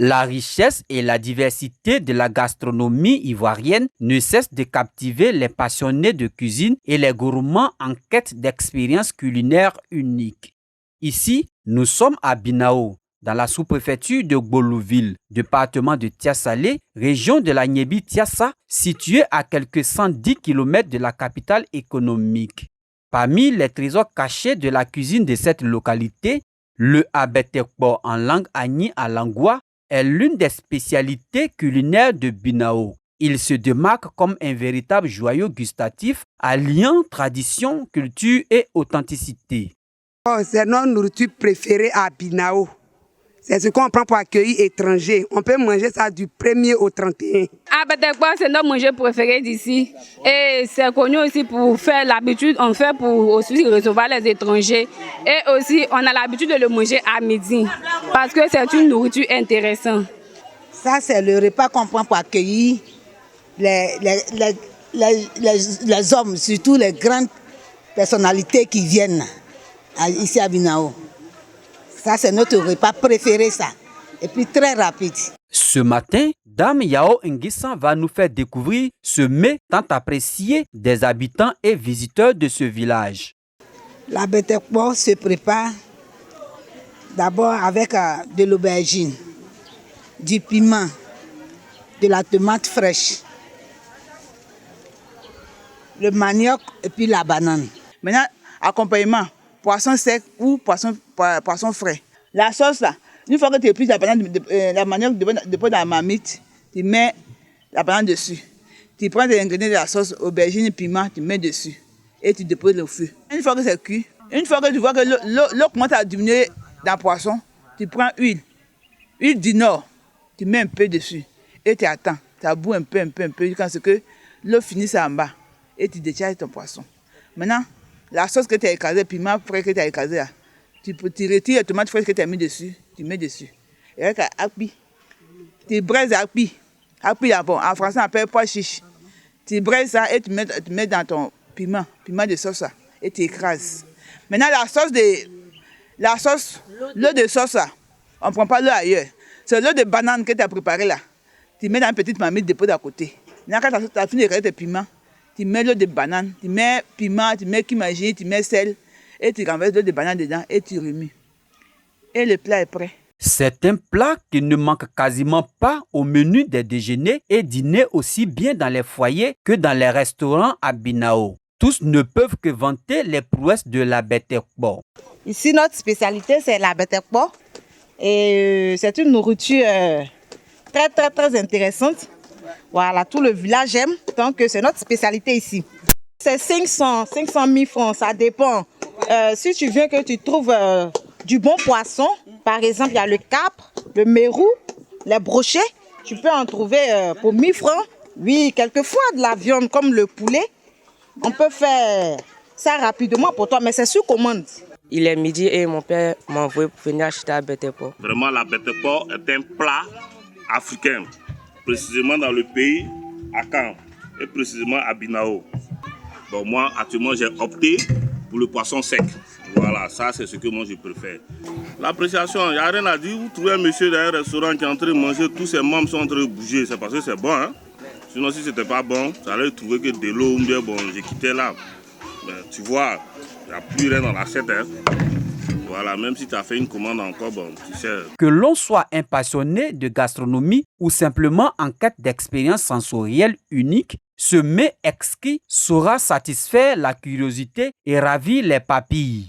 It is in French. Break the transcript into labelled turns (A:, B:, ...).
A: La richesse et la diversité de la gastronomie ivoirienne ne cessent de captiver les passionnés de cuisine et les gourmands en quête d'expériences culinaires uniques. Ici, nous sommes à Binao, dans la sous-préfecture de Gbolouville, département de Tiassalé, région de la Niébi-Tiassa, située à quelques 110 km de la capitale économique. Parmi les trésors cachés de la cuisine de cette localité, le abetekpo en langue agni à Langwa est l'une des spécialités culinaires de Binao. Il se démarque comme un véritable joyau gustatif alliant tradition, culture et authenticité.
B: C'est notre nourriture préférée à Binao. C'est ce qu'on prend pour accueillir étrangers. On peut manger ça du 1er au 31.
C: Abetekpo, c'est notre manger préféré d'ici. Et c'est connu aussi pour faire l'habitude, on fait pour aussi recevoir les étrangers. Et aussi, on a l'habitude de le manger à midi. Parce que c'est une nourriture intéressante.
D: Ça, c'est le repas qu'on prend pour accueillir les hommes, surtout les grandes personnalités qui viennent ici à Binao. Ça, c'est notre repas préféré, ça. Et puis très rapide.
A: Ce matin, Dame Yao Nguissan va nous faire découvrir ce mets tant apprécié des habitants et visiteurs de ce village.
D: L'abetekpo se prépare d'abord avec de l'aubergine, du piment, de la tomate fraîche, le manioc et puis la banane.
E: Maintenant, accompagnement, poisson sec ou poisson frais. La sauce là, une fois que tu épuises la manioc de la marmite, tu mets la banane dessus. Tu prends les ingrédients de la sauce, aubergine, piment, tu mets dessus et tu déposes le feu. Une fois que c'est cuit, une fois que tu vois que l'eau commence à diminuer dans le poisson, tu prends huile du nord, tu mets un peu dessus et tu attends. Tu aboues un peu jusqu'à ce que l'eau finisse en bas et tu décharges ton poisson. Maintenant, la sauce que tu as écrasée, le piment frais que tu as écrasé, là, tu retires les tomates fraîches que tu as mis dessus, tu mets dessus. Et avec l'api, tu braises l'api. L'api, en français, on appelle pois chiche. Tu braises ça et tu mets dans ton piment de sauce là, et tu écrases. Maintenant, l'eau de sauce là, on ne prend pas l'eau ailleurs. C'est l'eau de banane que tu as préparée là. Tu mets dans une petite marmite, dépose à côté. Maintenant, quand tu as fini de écraser tes piments, tu mets l'eau de banane, tu mets piment, tu mets kimagi, tu mets sel, et tu renverses l'eau de banane dedans et tu remues. Et le plat est prêt.
A: C'est un plat qui ne manque quasiment pas au menu des déjeuners et dîners aussi bien dans les foyers que dans les restaurants à Binao. Tous ne peuvent que vanter les prouesses de l'abetekpo.
D: Ici, notre spécialité, c'est l'abetekpo. Et c'est une nourriture très intéressante. Voilà, tout le village aime, donc c'est notre spécialité ici. C'est 500 000 francs, ça dépend. Si tu viens que tu trouves du bon poisson, par exemple, il y a le capre, le mérou, les brochets, tu peux en trouver pour 1000 francs. Oui, quelquefois de la viande comme le poulet, on peut faire ça rapidement pour toi, mais c'est sur commande.
F: Il est midi et mon père m'a envoyé pour venir acheter l'abetekpo.
G: Vraiment, l'abetekpo est un plat africain, précisément dans le pays, à Caen, et précisément à Binao. Donc moi, actuellement, j'ai opté pour le poisson sec. Voilà, ça c'est ce que moi je préfère. L'appréciation, il n'y a rien à dire. Vous trouvez un monsieur dans un restaurant qui est en train de manger, tous ses membres sont en train de bouger, c'est parce que c'est bon. Hein? Sinon, si c'était pas bon, ça allait trouver que de l'eau ou bien bon, j'ai quitté là. Ben, tu vois, il n'y a plus rien dans l'assiette. Hein? Voilà, même si tu as fait une commande encore, bon, tu sais.
A: Que l'on soit un passionné de gastronomie ou simplement en quête d'expérience sensorielle unique, ce mets exquis saura satisfaire la curiosité et ravir les papilles.